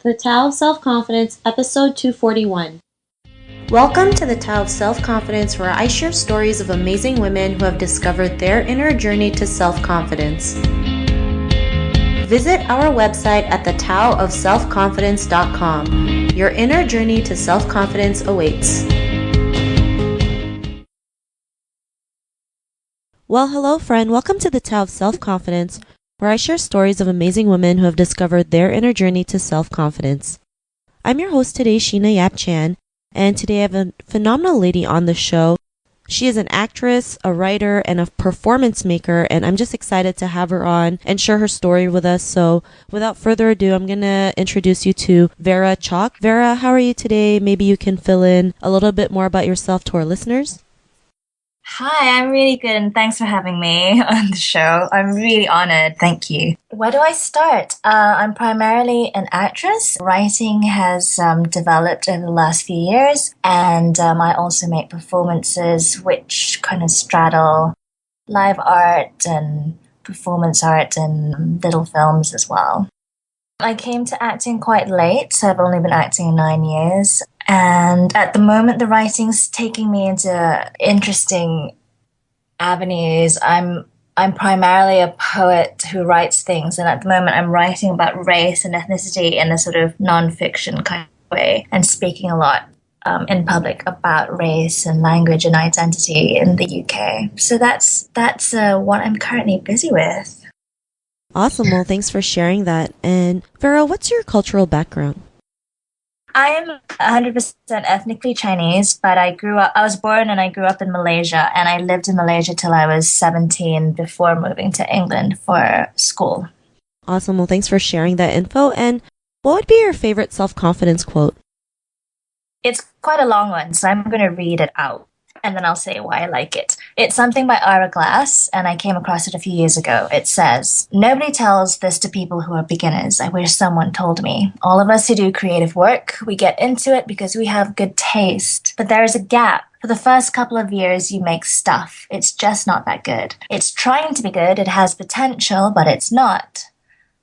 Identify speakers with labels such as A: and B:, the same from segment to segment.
A: The Tao of Self-Confidence, Episode 241. Welcome to the Tao of Self-Confidence, where I share stories of amazing women who have discovered their inner journey to self-confidence. Visit our website at thetaoofselfconfidence.com. Your inner journey to self-confidence awaits. Well, hello friend. Welcome to the Tao of Self-Confidence, where I share stories of amazing women who have discovered their inner journey to self-confidence. I'm your host today, Sheena Yap Chan, and today I have a phenomenal lady on the show. She is an actress, a writer, and a performance maker, and I'm just excited to have her on and share her story with us. So without further ado, I'm going to introduce you to Vera Chok. Vera, how are you today? Maybe you can fill in a little bit more about yourself to our listeners.
B: Hi, I'm really good and thanks for having me on the show. I'm really honored. Thank you. Where do I start? I'm primarily an actress. Writing has developed over the last few years, and I also make performances which kind of straddle live art and performance art and little films as well. I came to acting quite late, so I've only been acting 9 years. And at the moment, the writing's taking me into interesting avenues. I'm primarily a poet who writes things, and at the moment I'm writing about race and ethnicity in a sort of non-fiction kind of way, and speaking a lot in public about race and language and identity in the UK. So that's what I'm currently busy with.
A: Awesome. Well, thanks for sharing that. And Vera, what's your cultural background?
B: I am 100% ethnically Chinese, but I was born and I grew up in Malaysia, and I lived in Malaysia till I was 17 before moving to England for school.
A: Awesome. Well, thanks for sharing that info. And what would be your favorite self-confidence quote?
B: It's quite a long one, so I'm going to read it out, and then I'll say why I like it. It's something by Ira Glass, and I came across it a few years ago. It says, "Nobody tells this to people who are beginners. I wish someone told me. All of us who do creative work, we get into it because we have good taste. But there is a gap. For the first couple of years, you make stuff. It's just not that good. It's trying to be good. It has potential, but it's not.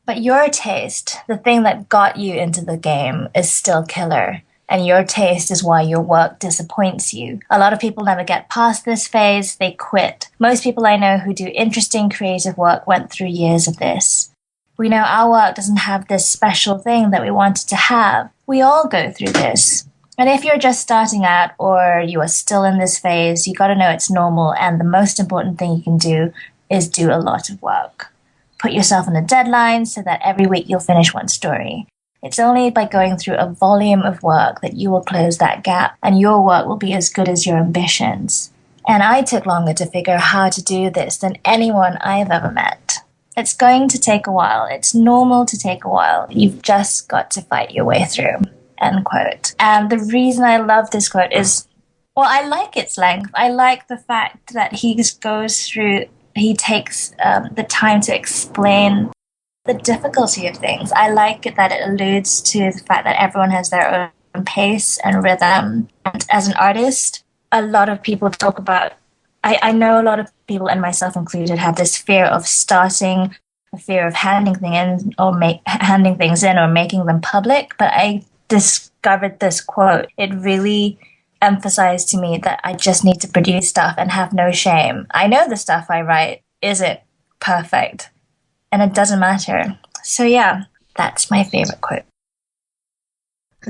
B: But your taste, the thing that got you into the game, is still killer. And your taste is why your work disappoints you. A lot of people never get past this phase. They quit. Most people I know who do interesting creative work went through years of this. We know our work doesn't have this special thing that we wanted to have. We all go through this. And if you're just starting out or you are still in this phase, you got to know it's normal. And the most important thing you can do is do a lot of work. Put yourself on a deadline so that every week you'll finish one story. It's only by going through a volume of work that you will close that gap, and your work will be as good as your ambitions. And I took longer to figure out how to do this than anyone I've ever met. It's going to take a while. It's normal to take a while. You've just got to fight your way through." End quote. And the reason I love this quote is, well, I like its length. I like the fact that he takes the time to explain the difficulty of things. I like it that it alludes to the fact that everyone has their own pace and rhythm. And as an artist, a lot of people talk about, I know a lot of people, and myself included, have this fear of starting, a fear of handing things in or making them public. But I discovered this quote. It really emphasized to me that I just need to produce stuff and have no shame. I know the stuff I write isn't perfect, and it doesn't matter. So yeah, that's my favorite quote.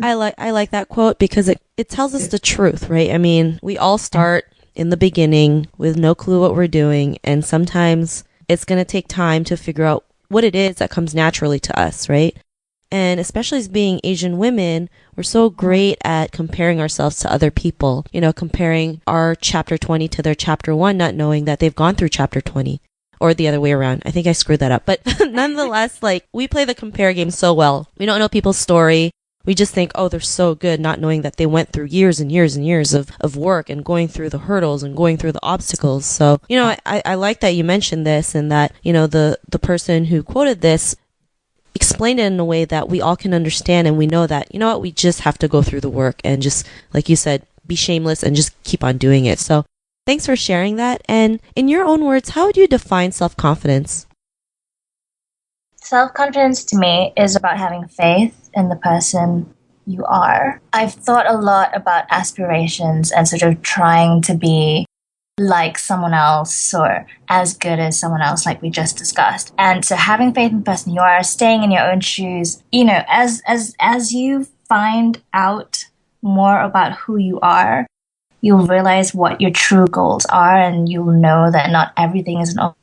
A: I like that quote because it tells us the truth, right? I mean, we all start in the beginning with no clue what we're doing, and sometimes it's going to take time to figure out what it is that comes naturally to us, right? And especially as being Asian women, we're so great at comparing ourselves to other people, comparing our chapter 20 to their chapter 1, not knowing that they've gone through chapter 20. Or the other way around. I think I screwed that up. But nonetheless, we play the compare game so well. We don't know people's story. We just think, oh, they're so good, not knowing that they went through years and years and years of work and going through the hurdles and going through the obstacles. So, I like that you mentioned this, and that, the person who quoted this explained it in a way that we all can understand, and we know that, we just have to go through the work and just, like you said, be shameless and just keep on doing it. So thanks for sharing that. And in your own words, how would you define self-confidence?
B: Self-confidence to me is about having faith in the person you are. I've thought a lot about aspirations and sort of trying to be like someone else or as good as someone else, like we just discussed. And so having faith in the person you are, staying in your own shoes, you know, as you find out more about who you are, you'll realize what your true goals are, and you'll know that not everything is an opportunity.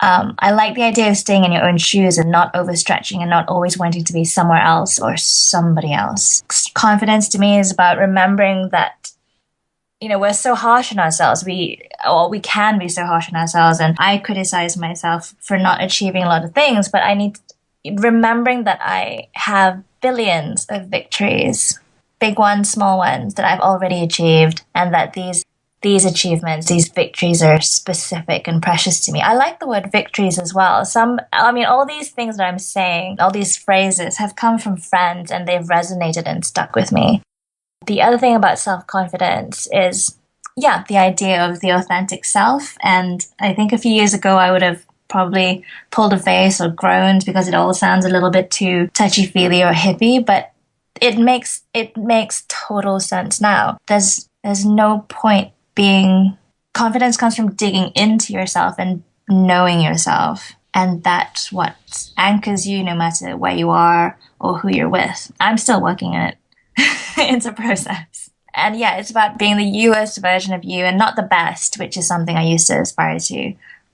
B: I like the idea of staying in your own shoes and not overstretching and not always wanting to be somewhere else or somebody else. Confidence to me is about remembering that, you know, we're so harsh on ourselves. We can be so harsh on ourselves, and I criticize myself for not achieving a lot of things, but remembering that I have billions of victories, big ones, small ones, that I've already achieved, and that these achievements, these victories are specific and precious to me. I like the word victories as well. All these things that I'm saying, all these phrases have come from friends and they've resonated and stuck with me. The other thing about self-confidence is, the idea of the authentic self. And I think a few years ago, I would have probably pulled a face or groaned because it all sounds a little bit too touchy-feely or hippie, but it makes total sense now. There's no point being... Confidence comes from digging into yourself and knowing yourself. And that's what anchors you no matter where you are or who you're with. I'm still working on it. It's a process. And it's about being the newest version of you and not the best, which is something I used to aspire to.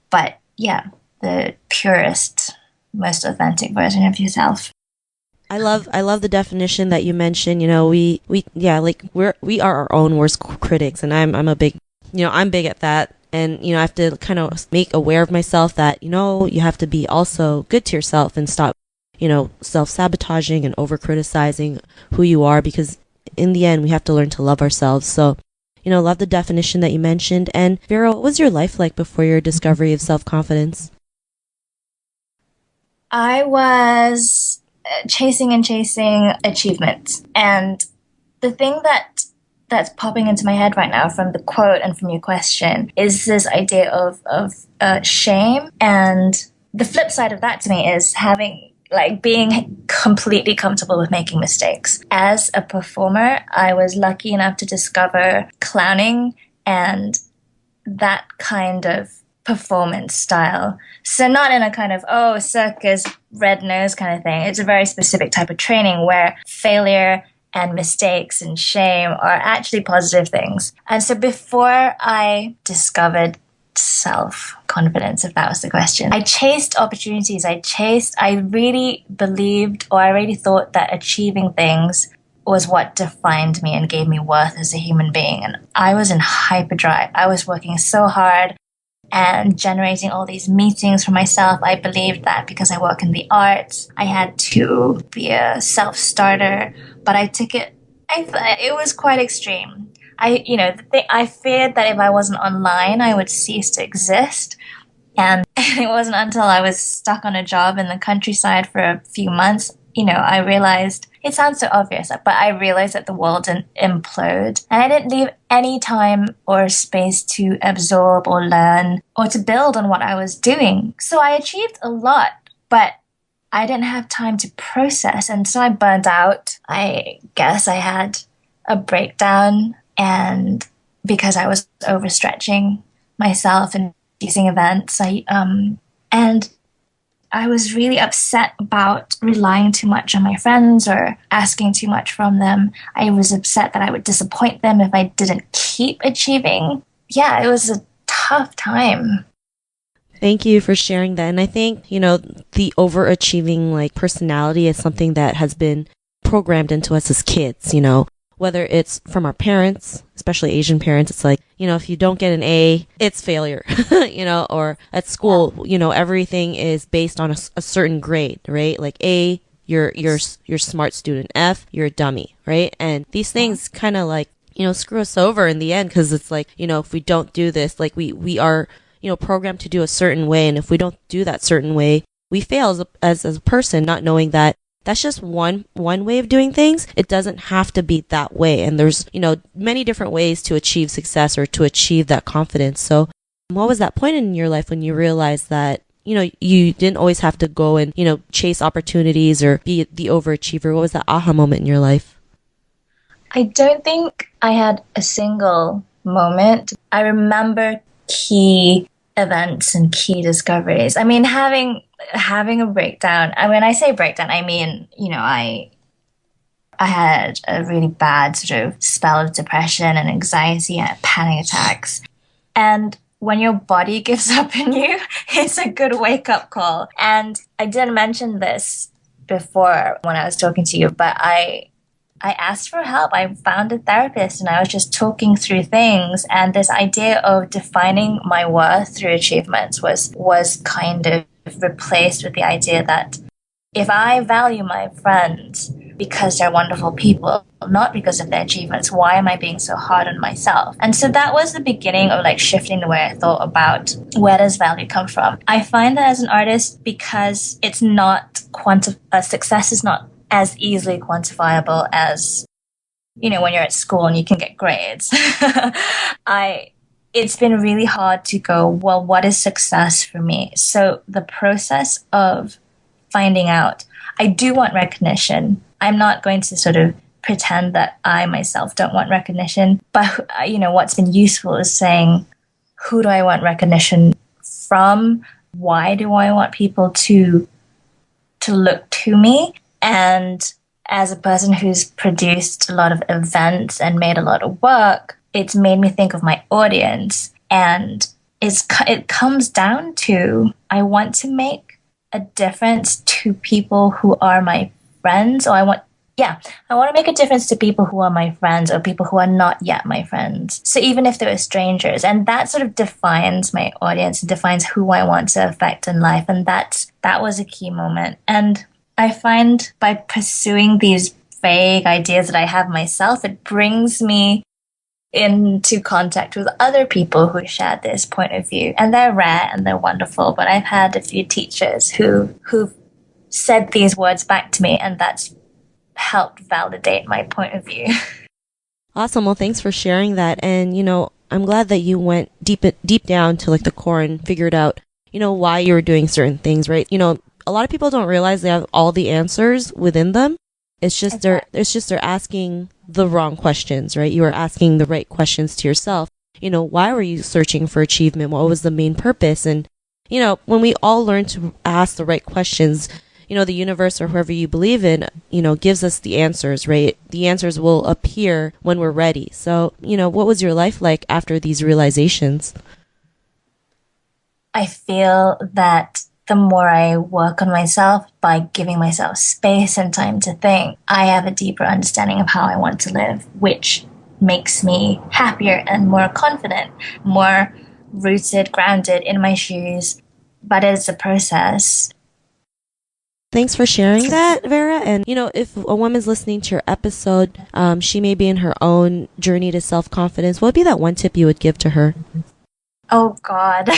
B: But the purest, most authentic version of yourself.
A: I love the definition that you mentioned. You know, we are our own worst critics, and I'm big at that. And, you know, I have to kind of make aware of myself that, you know, you have to be also good to yourself and stop, you know, self-sabotaging and over-criticizing who you are, because in the end, we have to learn to love ourselves. So, you know, love the definition that you mentioned. And Vera, what was your life like before your discovery of self-confidence?
B: I was chasing achievement. And the thing that's popping into my head right now from the quote and from your question is this idea of shame. And the flip side of that to me is being completely comfortable with making mistakes. As a performer, I was lucky enough to discover clowning and that kind of performance style. So not in a kind of, circus, red nose kind of thing. It's a very specific type of training where failure and mistakes and shame are actually positive things. And so before I discovered self-confidence, if that was the question, I chased opportunities. I really believed, or I really thought that achieving things was what defined me and gave me worth as a human being. And I was in hyperdrive. I was working so hard and generating all these meetings for myself. I believed that because I work in the arts, I had to be a self-starter, but I took it, it was quite extreme. I feared that if I wasn't online, I would cease to exist. And it wasn't until I was stuck on a job in the countryside for a few months, I realized, it sounds so obvious, but I realized that the world didn't implode. And I didn't leave any time or space to absorb or learn or to build on what I was doing. So I achieved a lot, but I didn't have time to process. And so I burned out. I guess I had a breakdown, and because I was overstretching myself and using events, and I was really upset about relying too much on my friends or asking too much from them. I was upset that I would disappoint them if I didn't keep achieving. Yeah, it was a tough time.
A: Thank you for sharing that. And I think, the overachieving personality is something that has been programmed into us as kids, whether it's from our parents, especially Asian parents. It's like, if you don't get an A, it's failure, or at school, everything is based on a certain grade, right? Like A, you're smart student. F, you're a dummy, right? And these things kind of screw us over in the end, because it's like, if we don't do this, we are, programmed to do a certain way. And if we don't do that certain way, we fail as a person, not knowing that that's just one way of doing things. It doesn't have to be that way. And there's, many different ways to achieve success or to achieve that confidence. So what was that point in your life when you realized that, you didn't always have to go and, chase opportunities or be the overachiever. What was that aha moment in your life?
B: I don't think I had a single moment. I remember key events and key discoveries. I mean, having a breakdown. And when I say breakdown, I mean, I had a really bad sort of spell of depression and anxiety and panic attacks. And when your body gives up on you, it's a good wake up call. And I didn't mention this before when I was talking to you, but I asked for help. I found a therapist and I was just talking through things. And this idea of defining my worth through achievements was kind of replaced with the idea that if I value my friends because they're wonderful people, not because of their achievements, why am I being so hard on myself? And so that was the beginning of like shifting the way I thought about where does value come from. I find that as an artist, because it's not success is not as easily quantifiable as, when you're at school and you can get grades. It's been really hard to go, well, what is success for me? So the process of finding out, I do want recognition. I'm not going to sort of pretend that I myself don't want recognition. But, what's been useful is saying, who do I want recognition from? Why do I want people to look to me? And as a person who's produced a lot of events and made a lot of work, it's made me think of my audience. And it comes down to, I want to make a difference to people who are my friends, or I want to make a difference to people who are my friends or people who are not yet my friends. So even if they were strangers, and that sort of defines my audience and defines who I want to affect in life. And that was a key moment. And I find by pursuing these vague ideas that I have myself, it brings me into contact with other people who share this point of view. And they're rare and they're wonderful, but I've had a few teachers who've said these words back to me, and that's helped validate my point of view.
A: Awesome. Well, thanks for sharing that. And, I'm glad that you went deep down to like the core and figured out, why you were doing certain things, right? A lot of people don't realize they have all the answers within them. It's just they're asking the wrong questions, right? You are asking the right questions to yourself. Why were you searching for achievement? What was the main purpose? And, when we all learn to ask the right questions, the universe or whoever you believe in, gives us the answers, right? The answers will appear when we're ready. So, what was your life like after these realizations?
B: I feel that the more I work on myself by giving myself space and time to think, I have a deeper understanding of how I want to live, which makes me happier and more confident, more rooted, grounded in my shoes. But it's a process.
A: Thanks for sharing that, Vera. And, if a woman's listening to your episode, she may be in her own journey to self-confidence. What would be that one tip you would give to her?
B: Oh, God.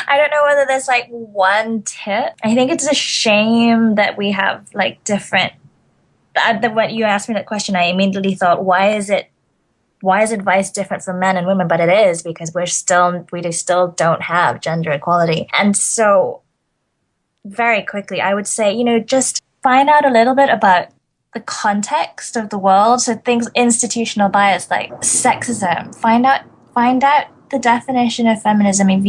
B: I don't know whether there's like one tip. I think it's a shame that we have like different. When you asked me that question, I immediately thought, why is advice different for men and women? But it is, because we still don't have gender equality. And so very quickly, I would say, just find out a little bit about the context of the world. So things, institutional bias like sexism, find out the definition of feminism if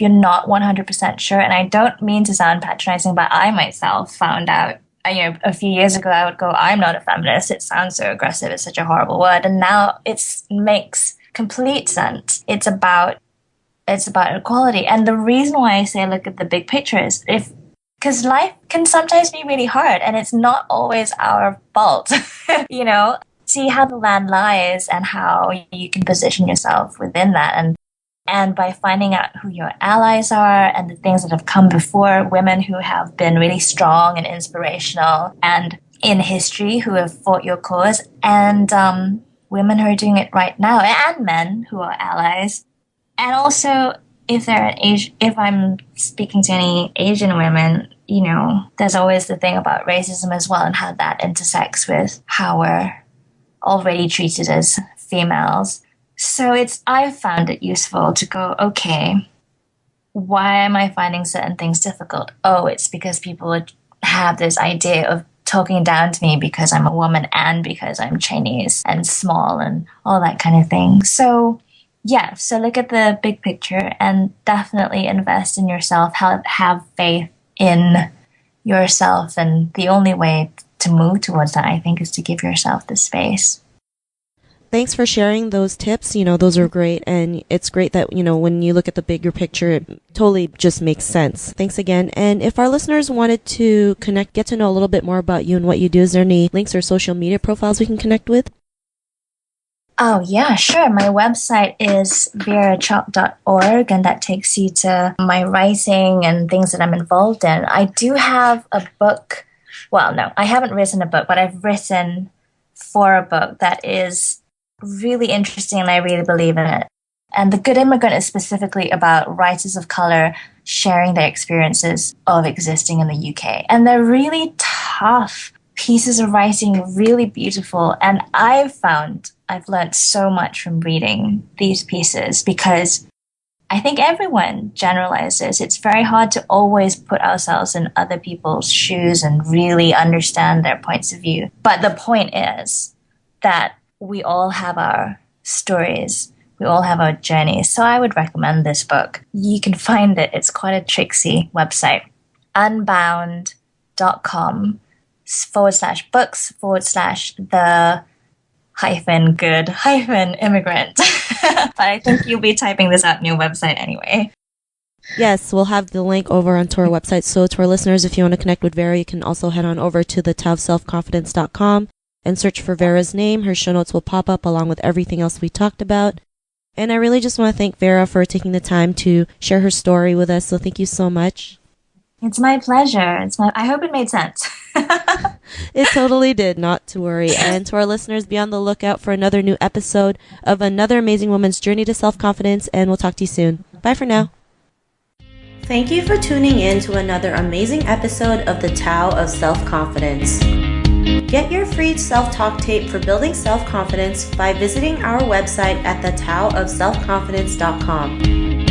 B: you're not 100% sure. And I don't mean to sound patronizing, but I myself found out, a few years ago, I would go, I'm not a feminist. It sounds so aggressive. It's such a horrible word. And now it makes complete sense. It's about equality. And the reason why I say look at the big picture is because life can sometimes be really hard and it's not always our fault, See how the land lies and how you can position yourself within that. And by finding out who your allies are and the things that have come before, women who have been really strong and inspirational and in history who have fought your cause, and women who are doing it right now, and men who are allies. And also, if I'm speaking to any Asian women, there's always the thing about racism as well and how that intersects with how we're already treated as females. So I've found it useful to go, okay, why am I finding certain things difficult? Oh, it's because people have this idea of talking down to me because I'm a woman and because I'm Chinese and small and all that kind of thing. So, yeah, so look at the big picture and definitely invest in yourself, have faith in yourself. And the only way to move towards that, I think, is to give yourself the space.
A: Thanks for sharing those tips. Those are great. And it's great that, when you look at the bigger picture, it totally just makes sense. Thanks again. And if our listeners wanted to connect, get to know a little bit more about you and what you do, is there any links or social media profiles we can connect with?
B: Oh, yeah, sure. My website is verachok.org, and that takes you to my writing and things that I'm involved in. I do have a book. Well, no, I haven't written a book, but I've written for a book that is really interesting, and I really believe in it. And The Good Immigrant is specifically about writers of color sharing their experiences of existing in the UK. And they're really tough pieces of writing, really beautiful. And I've learned so much from reading these pieces, because I think everyone generalizes. It's very hard to always put ourselves in other people's shoes and really understand their points of view. But the point is that we all have our stories. We all have our journeys. So I would recommend this book. You can find it. It's quite a tricksy website. unbound.com/books/the-good-immigrant. But I think you'll be typing this out in your website anyway.
A: Yes, we'll have the link over onto our website. So to our listeners, if you want to connect with Vera, you can also head on over to the selfconfidence.com and search for Vera's name. Her show notes will pop up along with everything else we talked about. And I really just want to thank Vera for taking the time to share her story with us. So thank you so much.
B: It's my pleasure. I hope it made sense.
A: It totally did, not to worry. And to our listeners, be on the lookout for another new episode of another amazing woman's journey to self-confidence. And we'll talk to you soon. Bye for now. Thank you for tuning in to another amazing episode of the Tao of Self-Confidence. Get your free self-talk tape for building self-confidence by visiting our website at thetaoofselfconfidence.com.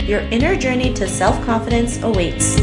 A: Your inner journey to self-confidence awaits.